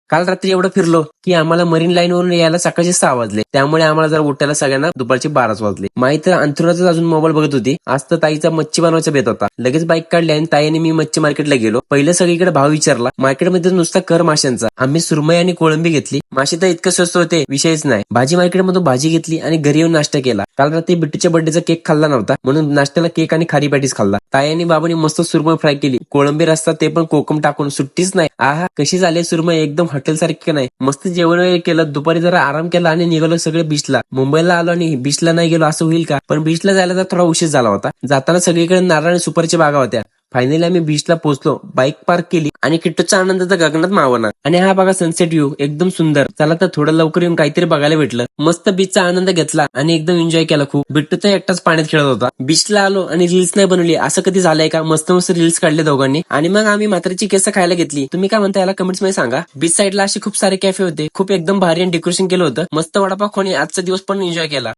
काल रात्री एवढं फिरलो की आम्हाला मरीन लाईन वरून यायला सकाळचे 6 वाजले. त्यामुळे आम्हाला जर उठायला सगळ्यांना दुपारचे 12 वाजले. माई तर अंथरुणातच अजून मोबाईल बघत होती. आज तर ताईचा मच्छी बनवायचा बेत होता. लगेच बाईक काढली आणि ताई आणि मी मच्छी मार्केटला गेलो. पहिलं सगळीकडे भाव विचारला. मार्केटमध्ये नुसता कर माशांचा. आम्ही सुरमई आणि कोळंबी घेतली. मासे तर इतकं स्वस्त होते विषयच नाही. भाजी मार्केटमधून भाजी घेतली आणि घरी येऊन नाश्ता केला. काल रात्री बिट्टूच्या बर्थडेचा केक खाल्ला नव्हता म्हणून नाश्त्याला केक आणि खारी पॅटीस खाल्ला. ताई आणि बाबांनी मस्त सुरमई फ्राय केली. कोळंबी रस्ता ते पण कोकम टाकून सुट्टीच नाही. आहा कशी झाली सुरमई एकदम हॉटेल सारखी नाही. मस्त जेवण वगैरे केलं. दुपारी जरा आराम केला आणि निघालो सगळे बीचला. मुंबईला आलो आणि बीचला नाही गेलो असं होईल का? पण बीचला जायला तर थोडा उशीर झाला होता. जाताना सगळीकडे नारळ आणि सुपारीच्या बागा होत्या. फायनली आम्ही बीचला पोहोचलो. बाईक पार्क केली आणि किट्टूचा आनंद तर गगनात मावना. आणि हा बघा सनसेट व्ह्यू एकदम सुंदर. चला तर थोडं लवकर येऊन काहीतरी बघायला भेटलं. मस्त बीचचा आनंद घेतला आणि एकदम एन्जॉय केला खूप. बिट्टू तर एकटाच पाण्यात खेळत होता. बीचला आलो आणि रील्स नाही बनवली असं कधी झालंय का? मस्त मस्त रील्स काढले दोघांनी आणि मग आम्ही मात्राची केस खायला घेतली. तुम्ही काय म्हणता याला कमेंट्स मध्ये सांगा. बीच साईडला असे खूप सारे कॅफे होते. खूप एकदम भारी आणि डेकोरेशन केलं होतं. मस्त वडापाव खाऊन आजचा दिवस पण एन्जॉय केला.